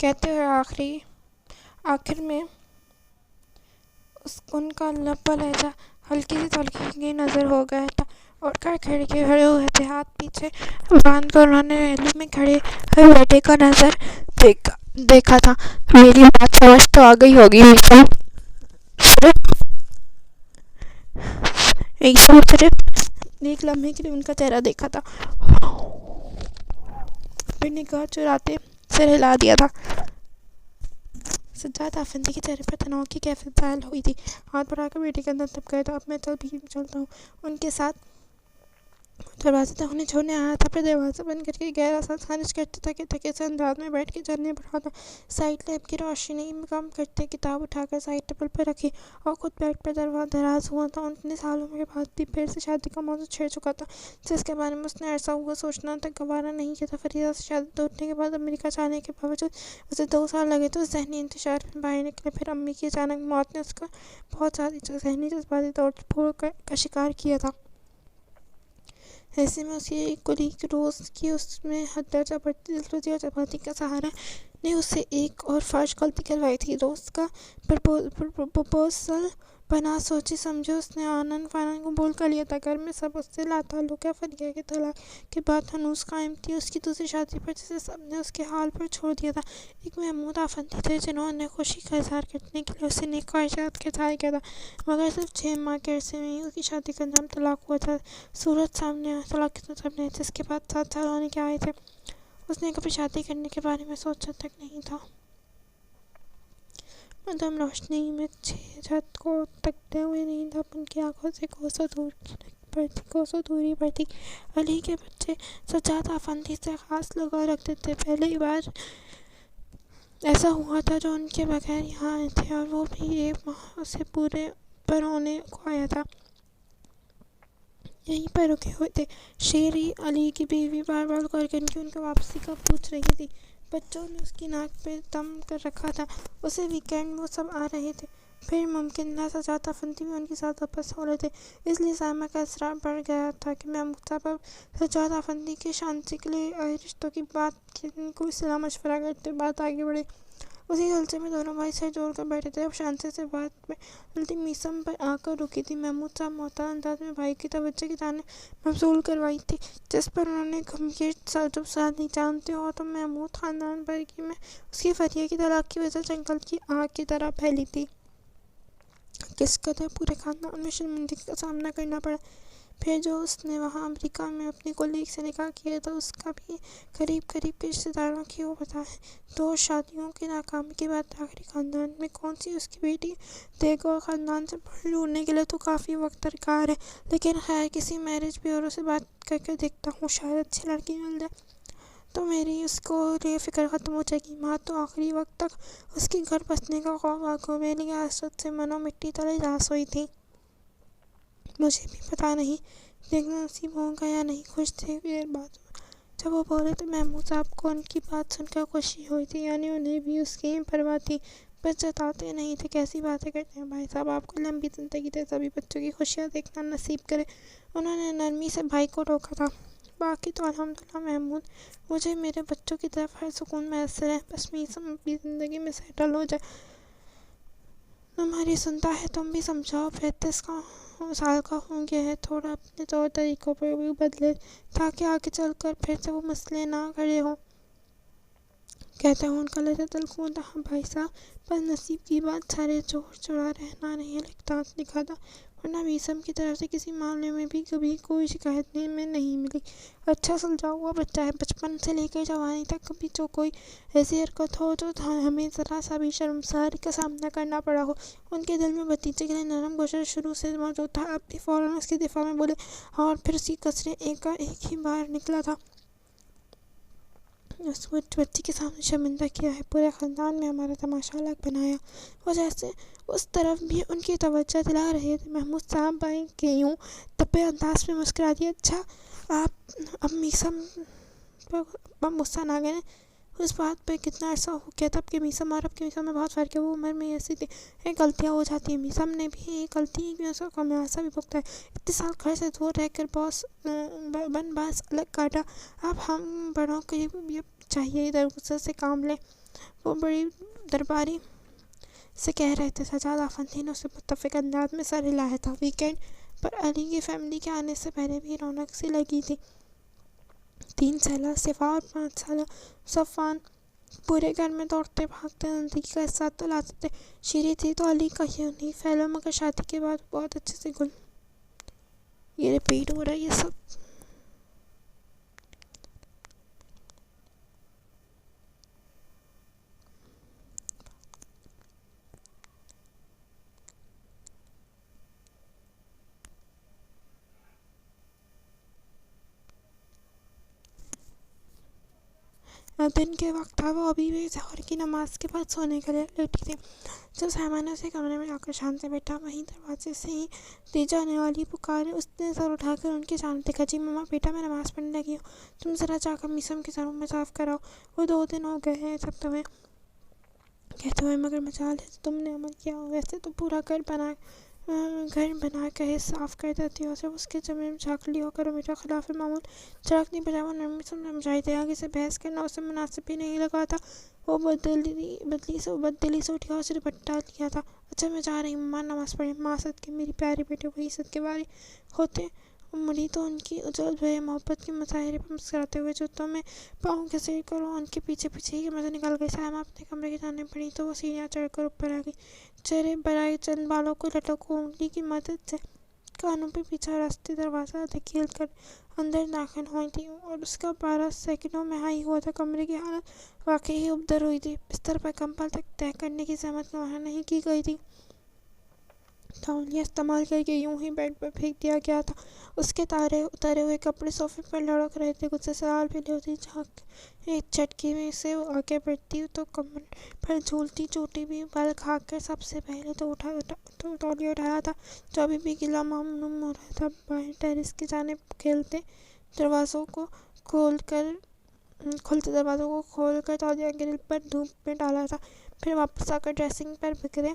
کہتے ہوئے آخر میں ان کا لب لہجہ ہلکی سی تلخی کی نظر ہو گیا تھا۔ اٹھ کر کھڑکے کھڑے ہوئے تھے، ہاتھ پیچھے باندھ کر انہوں نے ریلوے میں کھڑے ہوئے بیٹے کو نظر دیکھا تھا۔ میری بات سمجھ تو آ گئی ہوگی میثم؟ صرف ایک لمحے کے لیے ان کا چہرہ دیکھا تھا، پھر نگاہ چراتے سر ہلا دیا تھا۔ سجاد افندی کے چہرے پر تناؤ کی کیفیت ظاہر ہوئی تھی، ہاتھ بڑھا کر بیٹے کے اندر دب گئے۔ تو اب میں چلتا ہوں۔ ان کے ساتھ دروازے تک انہیں چھوڑنے آیا تھا، پھر دروازہ بند کر کے گہرا سانس خارج کرتے تھکے تھکے سے انداز میں بیٹھ کے جھرنے پڑھا تھا۔ سائیڈ لیمپ کی روشنی میں کم کرتے کتاب اٹھا کر سائیڈ ٹیبل پر رکھی اور خود بیڈ پر دراز ہوا تھا۔ اتنے سالوں کے بعد بھی پھر سے شادی کا موضوع چھڑ چکا تھا، جس کے بارے میں اس نے عرصہ ہوا سوچنا تک گوارا نہیں کیا تھا۔ فریدہ سے شادی توڑنے کے بعد امریکہ جانے کے باوجود اسے 2 سال لگے تو ذہنی انتشار میں باہر نکلے۔ پھر امی کی اچانک موت نے اس کو بہت زیادہ ذہنی جذباتی توڑ پھوڑ کا شکار کیا تھا۔ ایسے میں اس کی کلیگ روز کی اس میں حد درجہ بڑھتی دلسوزی اور جذباتی کا سہارا نے اس سے ایک اور فحش غلطی کروائی تھی۔ روز کا پرپوزل بنا سوچی سمجھی اس نے آنن فانن قبول کر لیا تھا۔ گھر میں سب اس سے لاتعلق ہے۔ فریدہ کی طلاق کی بات ہنوز قائم تھی اس کی دوسری شادی پر، جسے سب نے اس کے حال پر چھوڑ دیا تھا۔ ایک محمود افندی تھے جنہوں نے خوشی کا اظہار کرنے کے لیے اسے نیک خواہشات کا اظہار کیا تھا، مگر صرف 6 ماہ کے عرصے میں ہی اس کی شادی کا انجام طلاق ہوا تھا۔ طلاق کی صورت سامنے آئی، جس کے بعد 7 سال ہونے کے آئے تھے۔ اس نے کبھی شادی کرنے کے بارے میں سوچا تک نہیں تھا۔ مدھم روشنی میں 6 چھت کو تکتے ہوئے نیند اب ان کی آنکھوں سے کوسوں دوری پر تھی۔ علی کے بچے سجاد افندی سے خاص لگاؤ رکھتے تھے۔ پہلی بار ایسا ہوا تھا جو ان کے بغیر یہاں آئے تھے، اور وہ بھی 1 ماہ سے پورے پر ہونے کو آیا تھا۔ یہیں پر رکے ہوئے تھے۔ شیری، علی کی بیوی، بار بار کال کر کے ان کی واپسی کا پوچھ رہی تھی۔ بچوں نے اس کی ناک پہ دم کر رکھا تھا۔ اسی ویکینڈ وہ سب آ رہے تھے۔ پھر ممکن تھا سجاد افندی بھی ان کے ساتھ واپس ہو رہے تھے۔ اس لیے سائمہ کا اصرار بڑھ گیا تھا کہ محمود صاحب اب سجاد افندی کے شانسی کے لیے رشتوں کی بات کوئی صلاح مشورہ کرتے بات آگے بڑھی۔ اسی جلسے میں دونوں بھائی سر جوڑ کر بیٹھے تھے۔ اب شانسی سے بات ملتی میثم پر آ کر رکی تھی۔ محمود صاحب معطل انداز میں بھائی کی توجہ کی جانب مبذول کروائی تھی، جس پر انہوں نے گمگیر تعجب ظاہر کی۔ جانتے ہو تو محمود خاندان برگی میں اس کی فریہ کی طلاق کی وجہ جنگل کی آگ کی طرح پھیلی تھی۔ کس قدر پورے خاندان میں شرمندگی کا سامنا کرنا پڑا۔ پھر جو اس نے وہاں امریکہ میں اپنی کولیگ سے نکاح کیا تھا، اس کا بھی قریب کے رشتہ داروں کی وہ بتا ہے۔ 2 شادیوں کی ناکامی کے بعد آخری خاندان میں کون سی اس کی بیٹی دے گا، اور خاندان سے پھول ڈھونڈنے کے لیے تو کافی وقت درکار ہے۔ لیکن خیر، کسی میرج بیورو سے بات کر کے دیکھتا ہوں، شاید اچھی لڑکی مل جائے تو میری اس کو لیے فکر ختم ہو جائے گی۔ ماں تو آخری وقت تک اس کے گھر بسنے کا خوف آنکھوں میں لیے حسرت سے منو مٹی تلے جا سوئی تھی۔ مجھے بھی پتہ نہیں دیکھنا نصیب ہوگا یا نہیں۔ کچھ دیر بعد جب وہ بولے تو محمود صاحب کو ان کی بات سن کر خوشی ہوئی تھی، یعنی انہیں بھی اس کی پرواہ تھی، بس جتاتے نہیں تھے۔ کیسی باتیں کرتے ہیں بھائی صاحب، آپ کو لمبی زندگی دے، سبھی بچوں کی خوشیاں دیکھنا نصیب کرے۔ انہوں نے نرمی سے بھائی کو ٹوکا تھا۔ باقی تو الحمدللہ محمود، مجھے میرے بچوں کی طرف ہر سکون میسر ہے، بس میثم اپنی زندگی میں سیٹل ہو جائے۔ تمہاری سنتا ہے، تم بھی سمجھاؤ۔ 35 سال کا ہو گیا ہے، تھوڑا اپنے طور طریقوں پر بھی بدلے تاکہ آگے چل کر پھر سے وہ مسئلے نہ کھڑے ہوں۔ کہتا ہوں ان کا لہجہ تلخ تھا۔ ہاں بھائی صاحب، بس نصیب کی بات سارے جوڑ جڑا رہنا نہیں لکھا تھا، ورنہ میثم کی طرف سے کسی معاملے میں بھی کبھی کوئی شکایت میں نہیں ملی۔ اچھا سلجھا ہوا بچہ ہے، بچپن سے لے کر جوانی تک کبھی جو کوئی ایسی حرکت ہو جو ہمیں ذرا سا بھی شرمساری کا سامنا کرنا پڑا ہو۔ ان کے دل میں بھتیجے کے لیے نرم گوشر شروع سے موجود تھا۔ اب بھی فوراً اس کے دفاع میں بولے، اور پھر اس کی کثریں ایک کا ایک ہی بار نکلا تھا۔ اس بچی کے سامنے شرمندہ کیا ہے، پورے خاندان میں ہمارا تماشا الگ بنایا۔ وہ جیسے اس طرف بھی ان کی توجہ دلا رہے تھے۔ محمود صاحب بھائی کے یوں دبے انداز میں مسکرا دیا۔ اچھا، آپ اب میثم پر غصہ نہ کریں، اس بات پر کتنا عرصہ ہو گیا تھا کہ میثم اور اب کی میثم میں بہت فرق ہے۔ وہ عمر میں ایسی تھی، غلطیاں ہو جاتی ہیں۔ میثم نے بھی ایک غلطی کی اس کا خمیازہ بھی بھگتا ہے۔ اتنے سال گھر سے دور رہ کر باس الگ کاٹا، اب ہم بڑوں کو یہ چاہیے ادھر غصے سے کام لیں۔ وہ بڑی درباری سے کہہ رہے تھے۔ سجاد آفندی نے اسے متفق انداز میں سر ہلایا تھا۔ ویکینڈ پر علی کی فیملی کے آنے سے پہلے بھی رونق سی لگی تھی۔ 3 سالہ صفا اور 5 سالہ صفوان پورے گھر میں دوڑتے بھاگتے زندگی کا حصہ تو لاتے تھے۔ شیریں تھی تو علی کا یوں نہیں پھیلا، مگر شادی کے بعد بہت اچھے سے گل۔ یہ ریپیٹ ہو رہا ہے یہ سب۔ دن کے وقت تھا، وہ ابھی بھی ظہر کی نماز کے بعد سونے کے لیے لیٹی تھی جب سائمہ نے اسے کمرے میں جا کر شان سے بیٹھا۔ وہیں دروازے سے ہی دی جانے والی پکار۔ اس نے سر اٹھا کر ان کی جانب دیکھا۔ جی ماما، بیٹا میں نماز پڑھنے لگی ہوں، تم ذرا جا کر میسم کے روم میں صاف کراؤ، وہ 2 دن ہو گئے ہیں جب تمہیں کہتے ہوئے، مگر مجال ہے تو تم نے عمل کیا ہو۔ ویسے تو پورا گھر بنا کے صاف کر دیتی ہو، صرف اس کے کمرے میں جھانک ہو کرو بیٹا، خلاف معمول چڑکنے بجائے وہ نرمی سے سمجھائی دے۔ آگے سے بحث کرنا اسے مناسب بھی نہیں لگا تھا۔ وہ بددلی سے اٹھی اور اسے دوپٹہ لیا تھا۔ اچھا میں جا رہی ہوں ماما نماز پڑھنے۔ ماں صدقے میری پیاری بیٹی، وہی صدقے باری ہوتے مڑی تو ان کی اجل بھرے محبت کے مظاہرے پر مسکراتے ہوئے جوتوں میں پاؤں گھسیٹ کر وہ ان کے پیچھے پیچھے ہی کمرے سے نکل گئی۔ سائمہ اپنے کمرے کی جانب بڑھی تو وہ سیڑھیاں چڑھ کر اوپر آ گئی۔ چہرے برائے چند بالوں کو لٹک کو انگلی کی مدد سے کانوں پہ پیچھا راستے دروازہ دھکیل کر اندر داخل ہوئی تھی، اور اس کا 12 سیکنڈوں میں ہائی ہوا تھا۔ کمرے کی حالت واقعی ابتر ہوئی تھی۔ بستر پر کمبل تک طے کرنے کی زحمت گوارا نہیں کی گئی تھی۔ تولیہ استعمال کر کے یوں ہی بیڈ پر پھینک دیا گیا تھا۔ اس کے اتارے ہوئے کپڑے صوفے پر لڑک رہے تھے۔ غصے سے لال پیلی ہوتی ایک جھٹکے میں سے وہ آگے بڑھتی تو کمر پر جھولتی چوٹی بھی بل کھا کر سب سے پہلے تو تولیہ اٹھایا تھا، جو ابھی بھی گیلا معلوم ہو رہا تھا۔ باہر ٹیرس کی جانب کھلتے دروازوں کو کھول کر تولیہ گرل پر دھوپ میں ڈالا تھا، پھر واپس آ کر ڈریسنگ پر بکھرے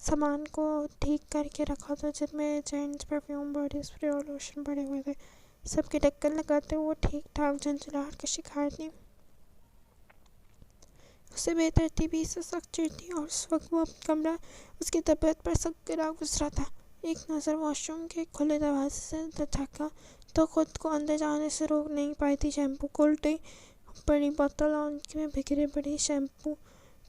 سامان کو ٹھیک کر کے رکھا تھا، جن میں جینٹس پرفیوم، باڈی اسپرے اور لوشن پڑے ہوئے تھے۔ سب کے ڈھکن لگاتے وہ ٹھیک ٹھاک جھنجھلاہٹ کا شکار تھی۔ اسے بے ترتیبی سے سخت چڑ تھی، اور اس وقت وہ اپنا کمرہ اس کی طبیعت پر سخت گرا گزرا تھا۔ ایک نظر واش روم کے کھلے دروازے سے جھانکا تو خود کو اندر جانے سے روک نہیں پائی تھی۔ شیمپو، کولڈ بڑی بوتل اور ان میں بکھرے پڑے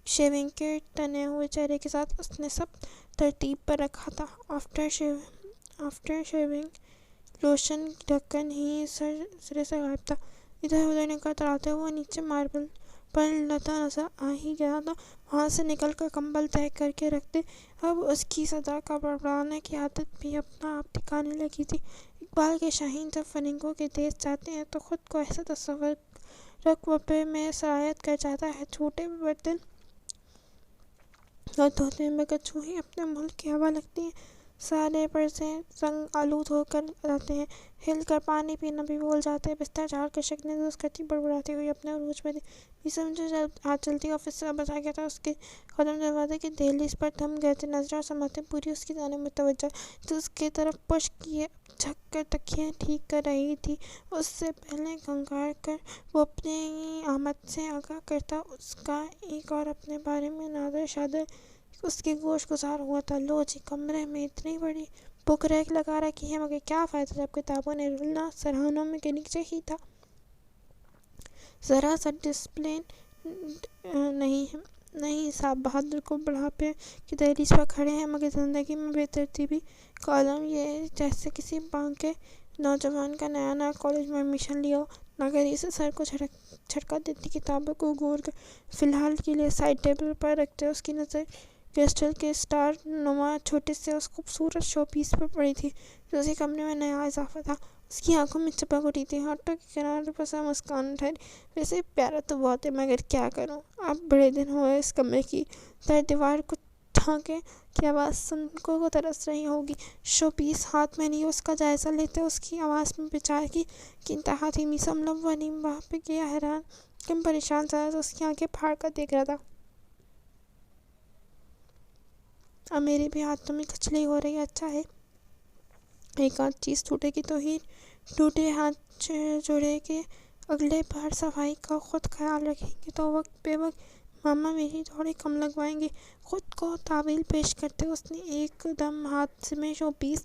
شیونگ کے تنے ہوئے چہرے کے ساتھ اس نے سب ترتیب پر رکھا تھا۔ آفٹر شیونگ لوشن ڈھکن ہی سرے سے غائب تھا۔ ادھر ادھر نگاہ دوڑاتے وہ نیچے ماربل پر لتا نظر آ ہی گیا تھا۔ وہاں سے نکل کر کمبل طے کر کے رکھ دے۔ اب اس کی صدا کا بڑبڑانے کی عادت بھی اپنا آپ ٹھکانے لگی تھی۔ اقبال کے شاہین جب فرنگوں کے دیش جاتے ہیں تو خود کو ایسا تصور رقبے میں سرایت کر جاتا ہے، چھوٹے برتن دھوتے ہیں مگر چوہے اپنے ملک کی ہوا لگتی ہیں، سارے پرزے رنگ آلود ہو کر جاتے ہیں، ہل کر پانی پینا بھی بھول جاتے ہیں۔ بستر جھاڑ کر شکنیں درست کرتی بڑبڑاتی ہوئی اپنے عروج میں تھی۔ میسم جو آج جلدی آفس سے واپس آ گیا تھا، اس کے قدم دروازے کی دہلیز پر تھم گئے تھے۔ نظریں اور سماعتیں پوری اس کی جانب متوجہ، جو اس کی طرف پشت کیے اب جھک کر تکیے ٹھیک کر رہی تھی۔ اس سے پہلے گنگار کر وہ اپنی آمد سے آگاہ کرتا، اس کا ایک اور اپنے بارے میں نادر شادر اس کی گوش گزار ہوا تھا۔ لو جی، کمرے میں اتنی بڑی بک ریک لگا رکھی ہے، مگر کیا فائدہ جب کتابوں نے رلنا سرہانوں کے نیچے ہی تھا۔ ذرا سا ڈسپلن نہیں صاحب بہادر کو بڑھاپے کی دہلیز پر کھڑے ہیں، مگر زندگی میں بے ترتیبی کا عالم یہ جیسے کسی بانکے نوجوان کا نیا کالج میں ایڈمیشن لیا ہو۔ ناگہانی سے سر کو جھٹکا دیتی کتابوں کو گور کر فی الحال کے لیے سائڈ ٹیبل پر رکھتے اس کی نظر کرسٹل کے اسٹار نما چھوٹے سے اس خوبصورت شو پیس پر پڑی تھی، جو اسی کمرے میں نیا اضافہ تھا۔ اس کی آنکھوں میں چپک اٹھی تھی، ہونٹوں کے کناروں پر سے مسکان ٹھہری۔ ویسے پیارا تو بہت ہے، مگر کیا کروں، اب بڑے دن ہوئے اس کمرے کی در دیوار کو ٹھانکے کی آواز سن کو ترس رہی ہوگی۔ شو پیس ہاتھ میں لیے اس کا جائزہ لیتے اس کی آواز میں پیچار کی انتہا تھی۔ میسم لب و نیم باہ پہ کیا حیران کم پریشان سا اس کی آنکھیں پھاڑ کر دیکھ رہا تھا۔ اب میرے بھی ہاتھوں میں کھچلی ہو رہی ہے، اچھا ہے ایک آدھ چیز ٹوٹے گی تو ہی ٹوٹے، ہاتھ جوڑے کے اگلے بار صفائی کا خود خیال رکھیں گے تو وقت بے وقت ماما میری دوڑیں کم لگوائیں گے۔ خود کو تعویل پیش کرتے اس نے ایک دم ہاتھ میں شو پیس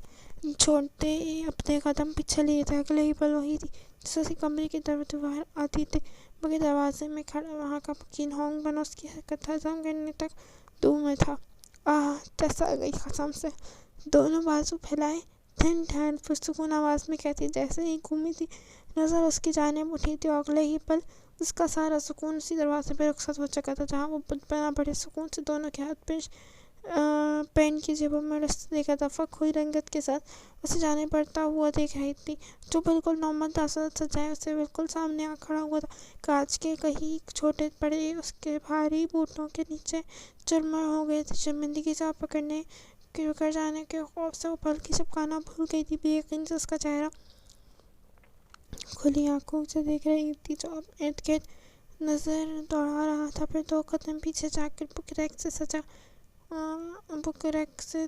چھوڑتے اپنے قدم پیچھے لیے تھے۔ اگلے ہی پل وہی تھی جس سے کمرے کی طرف باہر آتی تھی، مگر دروازے میں کھڑا وہاں کا مکین ہونگ بنا اس کی حرکت ہضم کرنے تک دور میں تھا۔ آہ! ٹس آ گئی قسم سے۔ دونوں بازو پھیلائے، ٹھن ٹھن پرسکون آواز میں کہتی جیسے ہی گھومی تھی نظر اس کی جانب اٹھی تھی، اور اگلے ہی پل اس کا سارا سکون اسی دروازے پہ رخصت ہو چکا تھا جہاں وہ بت بنا بڑے سکون سے دونوں کے ہاتھ پینٹ کی جیبوں میں رستے دے کر دفعہ ہوئی رنگت کے ساتھ اسے جانے پڑتا ہوا دیکھ رہی تھی، جو بالکل نومد آسد سجائے اسے بالکل سامنے آ کھڑا ہوا تھا۔ کانچ کے کہیں چھوٹے بڑے اس کے بھاری بوٹوں کے نیچے چرمر ہو گئے تھے۔ شرمندگی سے پکڑ جانے کے خوف سے وہ پلک جھپکانا بھول گئی تھی۔ بے یقینی سے اس کا چہرہ کھلی آنکھوں سے دیکھ رہی تھی جو اب ارد گرد نظر دوڑا رہا تھا، پھر دو قدم پیچھے جا کر بک ریک سے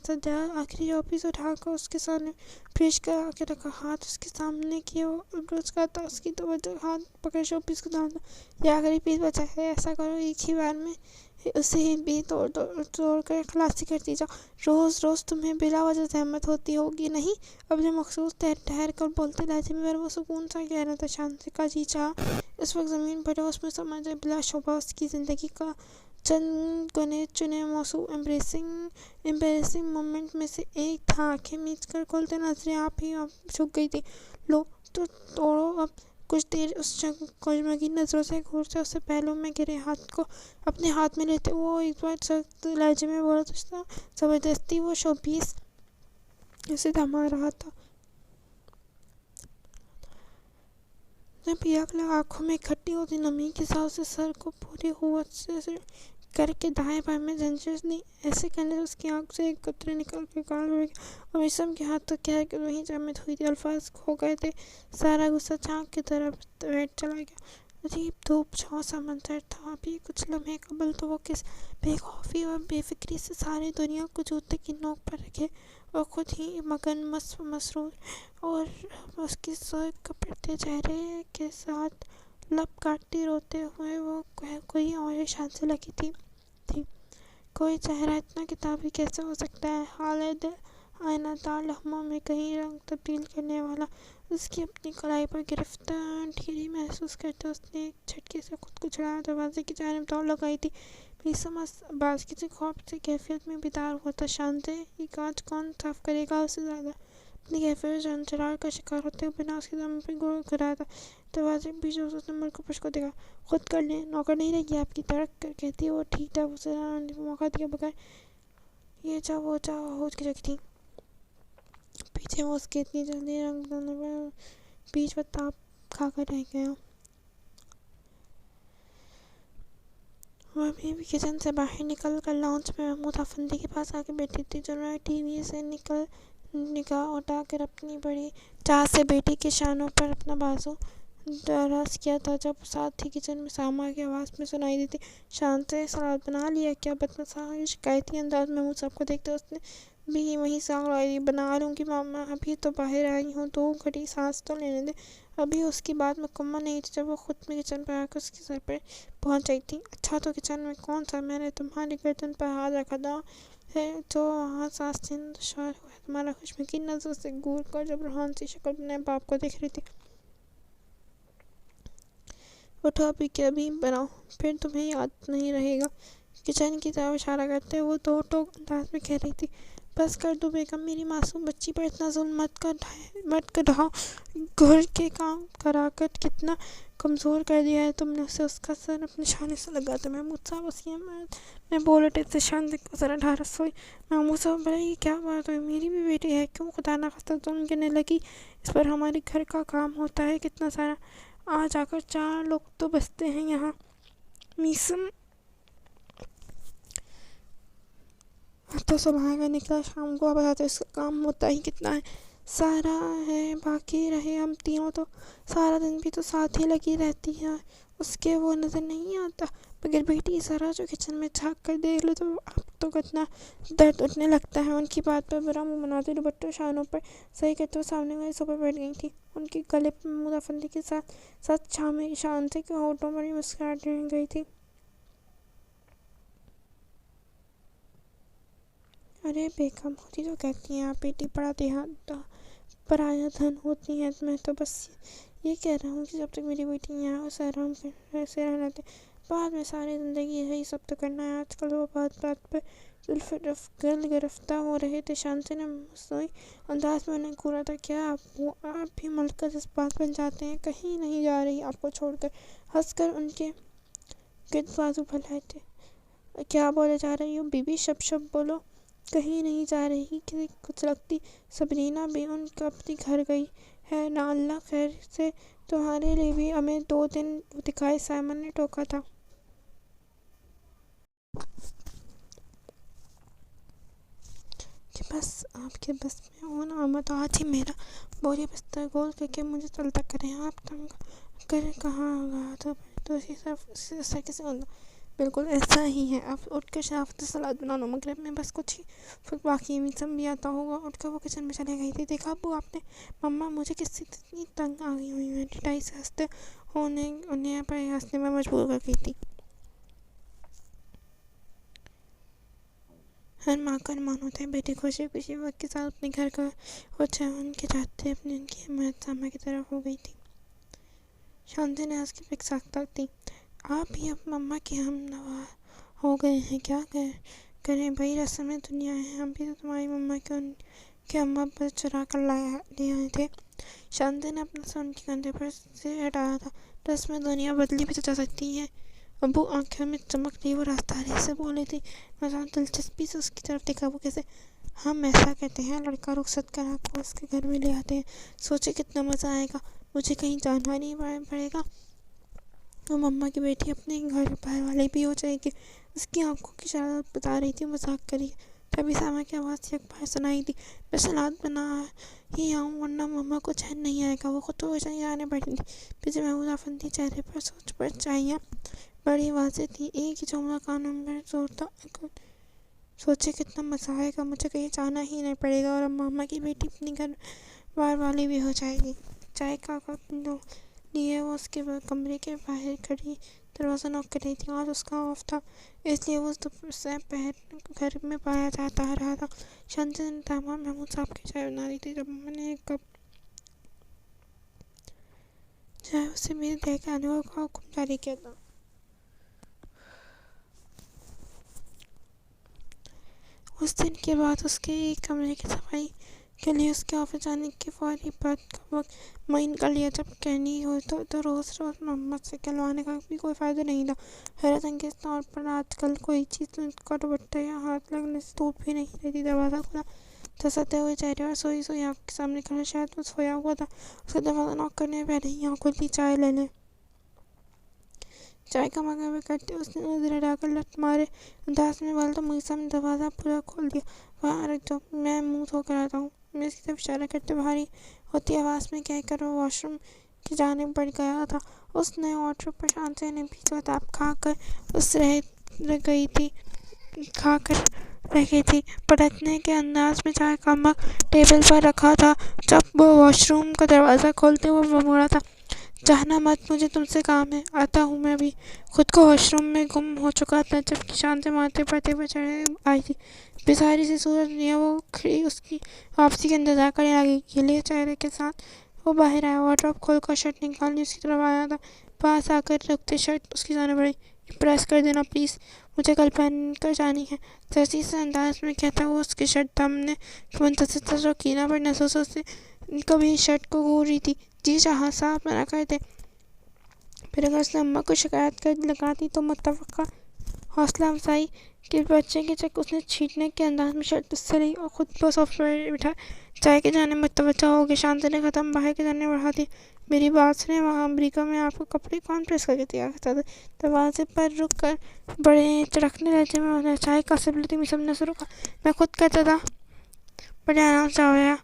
سجا آخری چوپیس اٹھا کر اس کے سامنے پیش کرا کے رکھا۔ ہاتھ اس کے سامنے کیے وہ ابروز کا تھا، اس کی توجہ ہاتھ پکڑ شوپیس کو تھام دو۔ یہ آخری پیس بچا ہے، ایسا کرو ایک ہی بار میں اسے بھی توڑ کر خلاصی کرتی جاؤ۔ روز روز تمہیں بلا وجہ زحمت ہوتی ہوگی نہیں؟ اپنے مخصوص ٹھہر کر بولتے لہجے میں وہ سکون سا کہہ رہا تھا۔ شانتی کا جی چاہا اس وقت زمین پر اس میں سما جائے۔ بلا شبہ اس کی زندگی کا چند گنے چنے موضوع امبریسنگ مومنٹ میں سے ایک تھا۔ آنکھیں میچ کر کھولتے نظریں آپ ہی آپ جھک گئی تھی۔ لو تو توڑو اب۔ کچھ دیر اس چگمگی نظروں سے گھورتے اسے پہلو میں گرے ہاتھ کو اپنے ہاتھ میں لیتے وہ ایک بار سخت لہجے میں بولا تو زبردستی وہ شوپیس اسے تھما رہا تھا۔ جب یہ اگلا آنکھوں میں اکٹھی ہوتی نمی کے ساتھ اسے سر کو پوری قوت سے کر کے دائیں بائیں میں زنجیر دی۔ ایسے کرنے سے اس کی آنکھ سے ایک قطرہ نکل کر گال اڑ گیا اور جسم کے ہاتھ تک کہہ کر وہیں جامد ہوئی تھی۔ الفاظ کھو گئے تھے، سارا غصہ چاک کی طرح بیٹھ چلا گیا۔ عجیب دھوپ چھاؤں سا منظر تھا۔ ابھی کچھ لمحے قبل تو وہ کس بے خوفی اور بے فکری سے ساری دنیا کو جوتے کی نوک پر رکھے اور خود ہی مگن مسرور اور اس کے سرخ کپڑتے چہرے کے ساتھ لب کاٹتی روتے ہوئے وہ کوئی اور شان سے لگی تھی۔ کوئی چہرہ اتنا کتابی کیسے ہو سکتا ہے؟ حال آئینہ دار لمحوں میں کہیں رنگ تبدیل کرنے والا۔ اس کی اپنی کلائی پر گرفت ڈھیلی محسوس کرتے اس نے ایک جھٹکے سے خود کو چھڑایا، دروازے کی جانب دوڑ لگائی تھی۔ میسم باز کسی خوف سے کیفیت میں بیدار ہوا تھا۔ شانتے یہ کانچ کون صاف کرے گا اسے زیادہ؟ اپنی کیفیت چنچلار کا شکار ہوتے ہوئے بنا اس کی زمین پر گرایا تھا۔ دروازے کے بیچ اس نے مڑ کر پشت کو دیکھا۔ خود کر لیں، نوکر نہیں رہے گی آپ کی؟ تڑک کر کہتی وہ ٹھیک ٹھاک اسے آنے کا موقع دیے بغیر یہ جا وہ جا ہو رہی تھی۔ پیچھے وہ اس کے اتنی جلدی رنگ بدلنے پر بیچ میں تاپ کھا کر رہ گیا۔ وہ ابھی بھی کچن سے باہر نکل کر لاؤنج میں محمود افندی کے پاس آ کے بیٹھی تھی، جنہوں نے ٹی وی سے نگاہ اٹھا کر اپنی بڑی چاہت سے بیٹی کے شانوں پر اپنا بازو دراز کیا تھا، جب ساتھ ہی کچن میں ساما کی آواز میں سنائی دی تھی۔ شانتے سلاد بنا لیا کیا؟ بدمزاح شکایتی انداز میں محمود صاحب کو دیکھتے اس نے بھی وہیں سے آنگڑائی دی۔ بنا لوں گی ماما، ابھی تو باہر آئی ہوں، 2 گھڑی سانس تو لینے دیں۔ ابھی اس کی بات مکمل نہیں تھی جب وہ خود میں کچن پر آ کر اس کے سر پر پہنچ گئی تھی۔ اچھا تو کچن میں کون تھا؟ میں نے تمہاری گردن پر ہاتھ رکھا تھا جو وہاں سانس لینا دشوار ہوا ہے۔ تمہارا خوشمکین نظر سے گور کر جب روحان سی شکل اپنے باپ کو دیکھ رہی تھی۔ اٹھو ابھی کے ابھی بناؤ، پھر تمہیں یاد نہیں رہے گا۔ کچن کی طرف اشارہ کرتے وہ دو ٹوک انداز میں کہہ رہی تھی۔ بس کر دو بیگم، میری معصوم بچی پر اتنا ظلم مت ڈھاؤ۔ گھر کے کام کرا کر کتنا کمزور کر دیا ہے تم نے اسے۔ اس کا سر اپنے شانے سے لگاتے محمود صاحب اس کی میں بول اٹھے تھے۔ شانتی کو ذرا ڈھارس ہوئی۔ محمود صاحب بڑے یہ کیا بات ہوئی؟ میری بھی بیٹی ہے، کیوں خدا نخواستہ ظلم کرنے لگی؟ اس پر ہمارے گھر کا کام ہوتا ہے کتنا سارا، آ جا کر 4 لوگ تو بستے ہیں یہاں۔ میسم تو صبح کا نکلا شام کو واپس آتا ہے، اس کا کام ہوتا ہی کتنا ہے۔ سارا ہے، باقی رہے ہم تینوں تو سارا دن بھی تو ساتھ ہی لگی رہتی ہے۔ اس کے وہ نظر نہیں آتا، مگر بیٹی ذرا جو کچن میں جھانک کر دیکھ لو تو اب تو کتنا درد اٹھنے لگتا ہے۔ ان کی بات پر برا منہ بناتے دوپٹہ شانوں پر صحیح کرتے وہ سامنے والے صوفے پر بیٹھ گئی تھی۔ ان کے گلے پر محمود افندی کے ساتھ ساتھ چھامے نشان تھے کہ ہونٹوں پر بھی مسکراہٹ رہ گئی تھی۔ ارے بیگم خود ہی تو کہتی ہیں آپ بیٹی پرایا دھن ہوتی ہے، میں تو بس یہ کہہ رہا ہوں کہ جب تک میری بیٹی یہاں اسے آرام سے رہنے دیں، بعد میں ساری زندگی یہی سب تو کرنا ہے۔ آج کل وہ بات پر دل گرفتہ ہو رہے تھے۔ شانتی نے مصنوعی انداز میں انہیں گھورا تھا، کیا آپ بھی ملکہ جذبات بن جاتے ہیں؟ کہیں نہیں جا رہی آپ کو چھوڑ کر، ہنس کر ان کے گرد بازو پھیلائے تھے۔ کیا بولے جا رہی ہو بی بی، شب بولو۔ کہیں نہیں جا رہی، کچھ لگتی صبرینا بھی ان کا اپنے گھر گئی ہے نا، اللہ خیر سے تمہارے لیے بھی ہمیں 2 دن دکھائے، سائمن نے ٹوکا تھا۔ کہ بس آپ کے بس میں ہو نا آمد، آج ہی میرا بوری بستر گول کر کے مجھے چلتا کریں۔ آپ تنگ کر کہاں گیا تھا دوسری طرف کسی کو؟ بالکل ایسا ہی ہے، اب اٹھ کر شرافت سے سلاد بنا لو، مغرب میں بس کچھ ہی وقت باقی ہے، میسم بھی آتا ہوگا۔ اٹھ کر وہ کچن میں چلی گئی تھی۔ دیکھا ابو آپ نے؟ مما مجھے کس سے اتنی تنگ آ گئی ہوئی میں ٹھٹائی سے ہنستے انہیں پر ہنسنے میں مجبور کر گئی تھی۔ ہر ماں کا ارمان ہوتا ہے بیٹی خوشی خوشی وقت کے ساتھ اپنے گھر کا ہو جائے، ان کے جاتے اپنی ان کی حمایت سامہ کی طرف ہو گئی تھی۔ شانتی نے ہنس کے ایک ساختہ دی۔ آپ بھی اب مما کے ہم نوا ہو گئے ہیں، کیا کریں بھائی، رسم دنیا ہے، ہم بھی تو تمہاری مما کے ان کے اماں پر چرا کر لے آئے تھے۔ شانتی نے اپنا سر ان کے کندھے پر سے ہٹایا تھا۔ رسم دنیا بدلی بھی تو جا سکتی ہے ابو، آنکھوں میں چمک لی وہ راستاری سے بولی تھی۔ نوجوان دلچسپی سے اس کی طرف دیکھا۔ وہ کیسے؟ ہم ایسا کرتے ہیں، لڑکا رخصت کرا کر اس کے گھر میں لے آتے ہیں، سوچے کتنا مزہ آئے گا، مجھے کہیں جانا نہیں پڑے گا، اور مما کی بیٹی اپنے گھر باہر والی بھی ہو جائے گی۔ اس کی آنکھوں کی شرارت بتا رہی تھی، مذاق کری۔ تبھی سائمہ کی آواز ایک بار سنائی دی، میں سلاد بنا ہی آؤں ورنہ مما کو چین نہیں آئے گا۔ وہ خود تو جانے بیٹھی تھی، پیچھے محمود افندی چہرے پر سوچ پرچھائیاں بڑی واضح تھی۔ ایک ہی جملہ کانوں میں زور تھا، سوچے کتنا مزہ آئے گا، مجھے کہیں جانا ہی نہیں پڑے گا، اور اب ماما کی بیٹی اپنی گھر بار والی بھی ہو جائے گی۔ چائے کا کپ لیے وہ اس کے کمرے کے باہر کھڑی دروازہ نوک کر رہی تھی۔ آج اس کا آف تھا، اس لیے وہ دوپہر پہر گھر میں پایا جاتا رہا تھا۔ شانتی نے داماد محمود صاحب کی چائے بنا دی تھی۔ جب مما نے ایک کپ چائے اسے میرے دے کے آنے کا حکم جاری کیا تھا۔ اس دن کے بعد اس کے ایک کمرے کی صفائی کے لیے اس کے آفس جانے کے فوری بعد کا وقت معین کر لیا۔ جب کہنی ہو تو روز محمد سے کہلوانے کا بھی کوئی فائدہ نہیں تھا۔ حیرت انگیز طور پر آج کل کوئی چیز کا دوپٹہ یا ہاتھ لگنے سے دور بھی نہیں رہتی۔ دروازہ کھلا، دھستے ہوئے چہرے اور سوئی آنکھوں کے سامنے کھڑا، شاید وہ سویا ہوا تھا۔ اس کا دروازہ نوک کرنے پہلے ہی آنکھ کھلتی، چائے لے لیں۔ چائے کا مگ کرتے اس نے نظر ہٹا کر لت مارے انداز میں والدہ میسم نے دروازہ پورا کھول دیا۔ وہاں رکھ جاؤ، میں منہ دھو کر آتا ہوں، میں اس کی طرف اشارہ کرتے بھاری ہوتی آواز میں کہہ کر وہ واش روم کی جانب بڑھ گیا تھا۔ اس نے واٹر پر شانتی نے بھی کتاب کھا کر رہ گئی تھی۔ پلٹنے کے انداز میں چائے کا مگ ٹیبل پر رکھا تھا۔ جب وہ واش روم کا دروازہ کھولتے وہ بولا تھا، جانا مت، مجھے تم سے کام ہے، آتا ہوں میں بھی۔ خود کو واش روم میں گم ہو چکا تھا جبکہ شانتی ماتھے پر تیور چڑھے آئی تھی۔ بساری سی صورت لیے وہ کھڑی اس کی واپسی کا انتظار کرنے لگی۔ گیلے چہرے کے ساتھ وہ باہر آیا، وارڈروب کھول کر شرٹ نکالنے اس کی طرف آیا تھا۔ پاس آ کر رکھتے شرٹ اس کی جانب بڑھی۔ یہ پریس کر دینا پلیز، مجھے کل پہن کر جانی ہے، تہذیب سے انداز میں کہتا وہ اس کی شرٹ تھامنے کے منتظر تھا جو کینہ بھری نظروں سے کبھی شرٹ کو گھور رہی تھی۔ جی جہاں صاحب منع کر دیں، پھر اگر اس نے اماں کو شکایت کر لگا دی تو متوقع حوصلہ افزائی کے بچے کے چیک اس نے چھیننے کے انداز میں شرٹ اس سے لی اور خود کو صوفے پر بٹھا چائے کی جانب متوجہ ہو گئی۔ شانتی نے قدم باہر کی جانب بڑھا دی۔ میری بات سنیں، وہاں امریکہ میں آپ کو کپڑے کون پریس کر کے تیار کرتا تھا؟ دروازے پر رک کر بڑے چڑکنے لہجے میں انہیں چائے کا سپ لیتی میسم نے شروع کہا، میں خود کرتا تھا، بڑے آرام سے آیا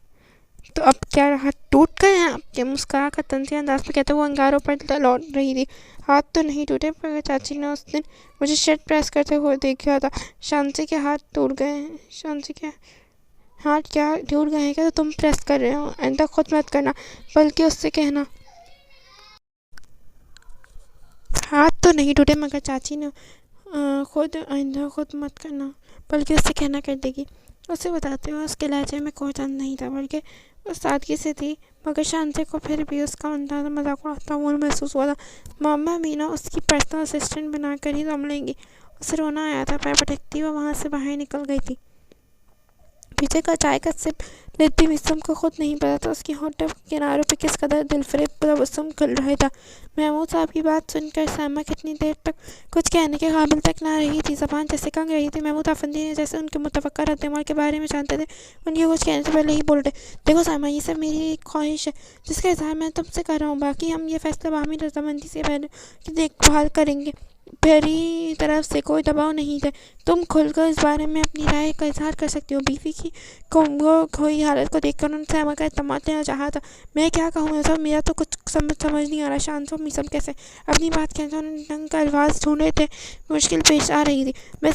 تو اب کیا ہاتھ ٹوٹ گئے ہیں آپ کے؟ مسکرا کر طنزی انداز میں کہتے وہ انگاروں پر لوٹ رہی تھی۔ ہاتھ تو نہیں ٹوٹے، مگر چاچی نے اس دن مجھے شرٹ پریس کرتے ہوئے دیکھا تھا۔ شانسی کے ہاتھ ٹوٹ گئے ہیں؟ شانسی کے ہاتھ کیا ٹوٹ گئے ہیں کیا؟ تو تم پریس کر رہے ہو؟ آئندہ خود مت کرنا، بلکہ اس سے کہنا۔ ہاتھ تو نہیں ٹوٹے، مگر چاچی نے آئندہ خود مت کرنا، بلکہ اس سے کہنا کر دے گی۔ اسے بتاتے ہوئے اس کے لہجے میں کوئی طنز نہیں تھا، بلکہ اس سادگی سے تھی، مگر شانتی کو پھر بھی اس کا انداز مذاق اڑاتا ہوا محسوس ہوا تھا۔ ماما مینا اس کی پرسنل اسسٹنٹ بنا کر ہی سنبھالیں گی۔ اسے رونا آیا تھا، پیر پٹکتی وہ وہاں سے باہر نکل گئی تھی۔ پیچھے کا چائے کا سپ لیتی میسم کو خود نہیں پتا تھا اس کی ہونٹوں کے کناروں پہ کس قدر دلفریب تبسم کھل رہا تھا۔ محمود صاحب کی بات سن کر سائمہ کتنی دیر تک کچھ کہنے کے قابل تک نہ رہی تھی، زبان جیسے کنگ رہی تھی۔ محمود افندی نے جیسے ان کے متوقع رد عمل کے بارے میں جانتے تھے، ان کے کچھ کہنے سے پہلے ہی بول اٹھے۔ دیکھو سائمہ، یہ سب میری ایک خواہش ہے جس کا اظہار میں تم سے کر رہا ہوں، باقی ہم یہ فیصلہ باہمی رضامندی سے بہنوں کی دیکھ بھال کریں گے، میری طرف سے کوئی دباؤ نہیں ہے۔ تم کھل کر اس بارے میں اپنی رائے کا اظہار کر سکتی ہو۔ بیوی کی کھوئی حالت کو دیکھ کر انہوں نے سائمہ کا اعتماد لینا چاہا تھا۔ میں کیا کہوں یہ سب، میرا تو کچھ سمجھ نہیں آ رہا۔ شانزو میسم کیسے اپنی بات کہیں تو انہوں نے ڈھنگ کا الفاظ ڈھونڈے تھے، مشکل پیش آ رہی تھی۔ میں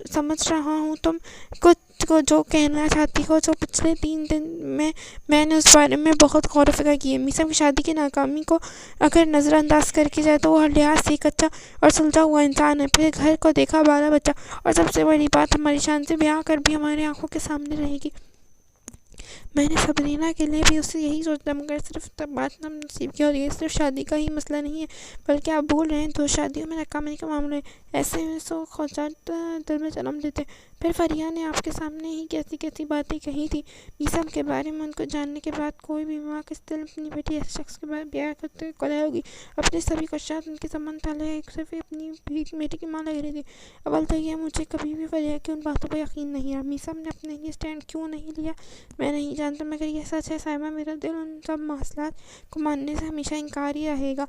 سمجھ رہا ہوں تم کچھ کو جو کہنا چاہتی ہو، جو پچھلے 3 دن میں نے اس بارے میں بہت غور و فکر کی ہے۔ میسم کی شادی کی ناکامی کو اگر نظر انداز کر کے جائے تو وہ ہر لحاظ سے ایک اچھا اور سلجھا ہوا انسان ہے، پھر گھر کو دیکھا بالا بچہ، اور سب سے بڑی بات ہماری شانزی بیاہ کر بھی ہماری آنکھوں کے سامنے رہے گی۔ میں نے سبرینا کے لیے بھی اس سے یہی سوچا، مگر صرف بات نصیب کی ہوتی ہے۔ صرف شادی کا ہی مسئلہ نہیں ہے، بلکہ آپ بھول رہے ہیں 2 شادیوں میں ناکامی کا معاملہ ہے۔ ایسے میں سو خدشات دل میں جنم لیتے ہیں۔ پھر فریہ نے آپ کے سامنے ہی کیسی کیسی باتیں کہی تھی میسم کے بارے میں۔ ان کو جاننے کے بعد کوئی بھی ماں کس دل اپنی بیٹی ایسے شخص کے بیاہ کرتے کو لے ہوگی۔ اپنی سبھی خدشات ان کے ضمن تلے ایک صرف اپنی بیٹی کی ماں لگ رہی تھی۔ اول تو یہ مجھے کبھی بھی فریہ کی ان باتوں پر یقین نہیں آیا۔ میسم نے اپنے لیے اسٹینڈ کیوں نہیں لیا میں نہیں جانتا، مگر یہ سچ ہے سائمہ، میرا دل ان سب مسائل کو ماننے سے ہمیشہ انکاری رہے گا۔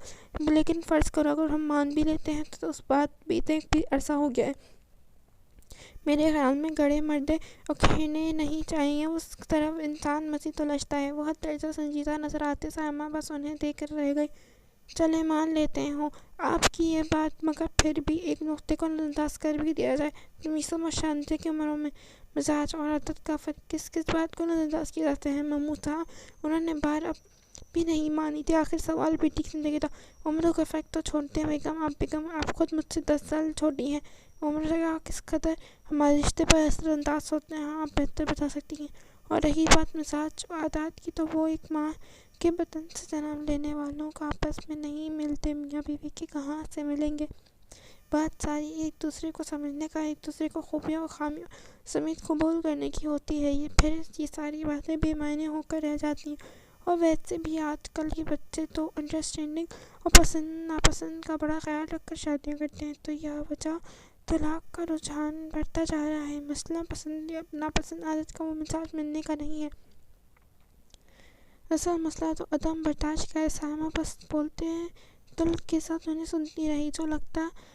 لیکن فرض کرو اگر ہم مان بھی لیتے ہیں تو اس بات بیتے بھی عرصہ ہو گیا ہے۔ میرے خیال میں گڑھے مردے اکھیڑنے نہیں چاہیے۔ اس طرف انسان مزید الجھتا ہے۔ وہ حد درجہ سنجیدہ نظر آتے سائمہ بس انہیں دیکھ کر رہ گئی۔ چلیں مان لیتے ہوں آپ کی یہ بات، مگر پھر بھی ایک نقطے کو نظر انداز کر بھی دیا جائے تو میسم اور شانزی کی عمروں میں مزاج اور عادت کا فرق، کس بات کو نظر انداز کیا جاتا ہے؟ محمود صاحب، انہوں نے بات اب بھی نہیں مانی تھی۔ آخر سوال بیٹی کی زندگی تھا۔ عمروں کا فرق تو چھوڑتے ہیں بیگم، آپ خود مجھ سے 10 سال چھوٹی ہیں۔ عمر کا کس قدر ہمارے رشتے پر اثر انداز ہوتے ہیں آپ بہتر بتا سکتی ہیں۔ اور رہی بات مزاج و عادات کی، تو وہ ایک ماں کے بطن سے جنم لینے والوں کو آپس میں نہیں ملتے، میاں بیوی کے کہاں سے ملیں گے؟ بات ساری ایک دوسرے کو سمجھنے کا، ایک دوسرے کو خوبیوں اور خامیوں سمیت قبول کرنے کی ہوتی ہے۔ پھر یہ ساری باتیں بے معنی ہو کر رہ جاتی ہیں۔ اور ویسے بھی آج کل کے بچے تو انڈرسٹینڈنگ اور پسند ناپسند کا بڑا خیال رکھ کر شادیاں کرتے ہیں، تو یہ وجہ طلاق کا رجحان بڑھتا جا رہا ہے۔ مسئلہ پسند یا ناپسند عادت کا و مزاج ملنے کا نہیں ہے، اصل مسئلہ تو عدم برداشت کا ہے۔ سائمہ بس بولتے ہیں دل کے ساتھ انہیں سنتی رہی۔ جو لگتا ہے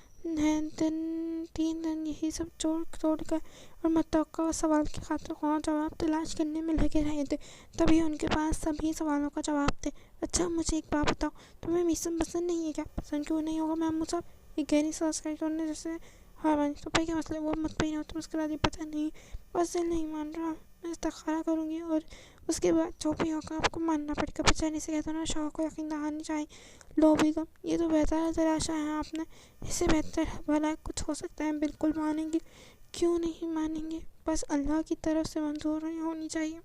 3 دن یہی سب توڑ کر اور متوقع سوال کی خاطر خواہ جواب تلاش کرنے میں لگے رہے تھے، تبھی ان کے پاس سبھی سوالوں کا جواب تھے۔ اچھا مجھے ایک بات بتاؤ، تمہیں میسم پسند نہیں ہے کیا؟ پسند کیوں نہیں ہوگا محمود صاحب؟ ایک گہری سانس کر کے انہوں نے جیسے ہار مانی۔ تو بھائی کیا مسئلہ ہے؟ وہ مطمئن ہوتے مسکرا دی۔ پتہ نہیں، بس دل نہیں مان رہا۔ میں استخارہ کروں گی اور اس کے بعد جو بھی ہوگا آپ کو ماننا پڑے گا۔ بےچینی سے کہتا نا، شوہر کو یقین دہانی چاہیے۔ لو بیگم، یہ تو بہتر تراشا ہے آپ نے، اس سے بہتر بھلا کچھ ہو سکتا ہے؟ بالکل مانیں گے، کیوں نہیں مانیں گے، بس اللہ کی طرف سے منظوری ہونی چاہیے۔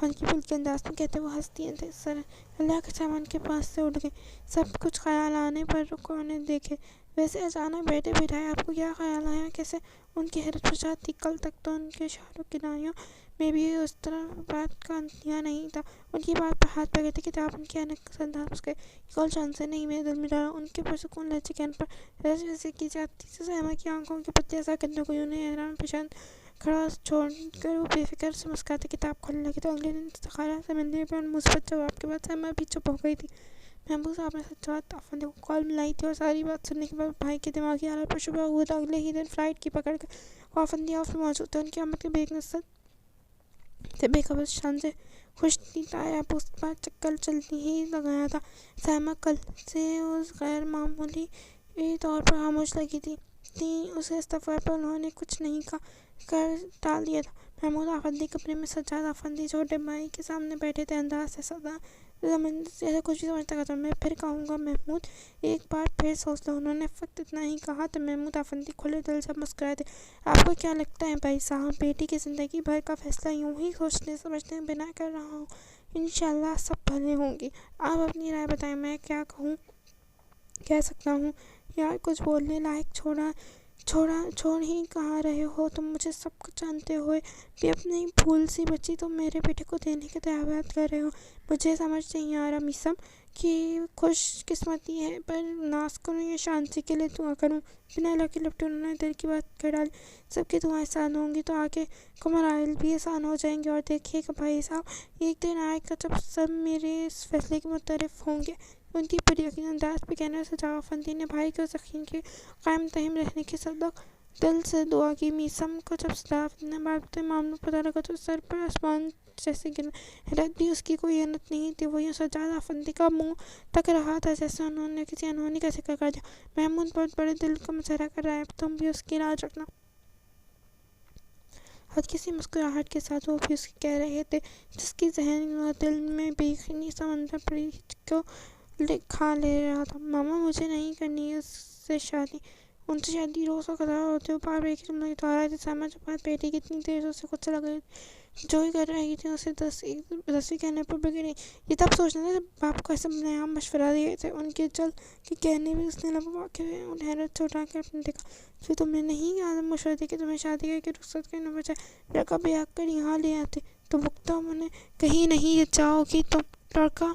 ہلکی پھلکی انداز میں کہتے وہ ہنس دیے تھے۔ سر اللہ کے سامان کے پاس سے اٹھ گئے۔ سب کچھ خیال آنے پر رک انہیں دیکھے۔ ویسے اچانک بیٹھے بٹھائے آپ کو کیا خیال آیا؟ کیسے؟ ان کی حیرت پرساد تھی۔ کل تک تو ان کے اشاروں کنایوں میں بھی اس طرح بات کا انتہا نہیں تھا۔ ان کی بات پر ہاتھ پکڑتے کتاب ان کے انک انداز میں گئے۔ یہ کال چاند سے نہیں میرے دل میں ڈالا۔ ان کے پرسکون لہجے کے ان پر رہس ویسے کی جاتی سے سائمہ کی آنکھوں کے پتے ایسا کرنے کو انہیں حیران پیشان کھڑا چھوڑ کر وہ بے فکر سے مسکراتے کتاب کھولنے لگے۔ تو اگلے دن استخارہ سے ملنے پر مثبت جواب کے بعد سائمہ بھی چپ ہو گئی تھی۔ محمود صاحب نے سجاد افندی کو کال ملائی تھی اور ساری بات سننے کے بعد بھائی کے دماغی حالت پر شبہ ہوا تھا۔ اگلے ہی دن فلائٹ کی پکڑ کر وہ افندی ہاؤس میں موجود تھے۔ ان کی آمد کے بے ایک نصیحت سے بے خبر شان سے خوش تھی۔ تایا اس پر چکر چلتی ہی لگایا تھا۔ سائمہ کل سے اس غیر معمولی طور پر خاموش لگی تھی۔ اسے اس دفعہ پر انہوں نے کچھ نہیں کر ٹال دیا تھا۔ محمود افندی کمرے میں سجاد افندی چھوٹے بھائی کے سامنے بیٹھے تھے، انداز سے سدا جیسے کچھ بھی سمجھتا کرتا۔ میں پھر کہوں گا محمود، ایک بار پھر سوچ لو۔ انہوں نے فقط اتنا ہی کہا تو محمود افندی کھلے دل سے مسکرائے تھے۔ آپ کو کیا لگتا ہے بھائی صاحب، بیٹی کی زندگی بھر کا فیصلہ یوں ہی سوچنے سمجھنے بنا کر رہا ہوں؟ انشاءاللہ سب بھلے ہوں گے۔ آپ اپنی رائے بتائیں، میں کیا کہہ سکتا ہوں؟ یار کچھ بولنے لائق چھوڑ ہی کہاں رہے ہو تم؟ مجھے سب کچھ جانتے ہوئے بھی اپنی بھول سی بچی تم میرے بیٹے کو دینے کے دعویٰ کر رہے ہو۔ مجھے سمجھ نہیں آ رہا میثم کہ خوش قسمتی ہے پر ناز کروں یا شانتی کے لیے دعا کروں؟ بنا لکی لپٹے انہوں نے دل کی بات کر ڈالی۔ سب کی دعائیں احسان ہوں گی تو آگے کے مراحل بھی آسان ہو جائیں گے، اور دیکھیے گا بھائی صاحب، ایک دن آئے گا جب سب میرے اس فیصلے کے متفق ہوں گے۔ ان کی پر یقین انداز پہ کہنے سے سجاد افندی نے بھائی کے اس یقین کے قائم دائم رہنے کی صدق دل سے دعا کی۔ میثم کو جب سجاد افندی نے بات بتائی، معاملہ پتہ لگا تو سر پر آسمان جیسے گرا۔ حیرت بھی اس کی کوئی حیرت نہیں تھی، وہ یوں سجاد افندی کا منہ تک رہا تھا جیسے انہوں نے کسی انہونی کا ذکر کر دیا۔ محمود بہت بڑے دل کا مظاہرہ کر رہا ہے، اب تم بھی اس کی لاج رکھنا۔ ہلکی سی مسکراہٹ کے ساتھ وہ بھی اسے کہہ رہے تھے، جس کی ذہن و دل میں بے یقینی سمندر پریچ کو کھا لے رہا تھا۔ ماما مجھے نہیں کرنی اس سے شادی، ان سے شادی روز کا قضا ہوتے ہوئے بار بار ایک ہی جملہ دہرا تھی سائمہ جو بات بیٹی کی اتنی دیر سے اسے خود سے لگی جو ہی کر رہی تھی، اسے 10ویں کہنے پر بگڑ گئی۔ یہ تب سوچنا تھا جب باپ کو ایسے نیا مشورہ دیے تھے۔ ان کے جلد کے کہنے بھی اس نے لب واقع ہوئے اور حیرت سے اٹھا کر اپنے دیکھا۔ جو تم نے نہیں کہا مشورہ دے کہ تمہیں شادی کر کے رخصت کرنے بجائے لڑکا بیاہ کر یہاں لے آتے تو بھگتا انہیں کہیں نہیں جاؤ گی تم؟ لڑکا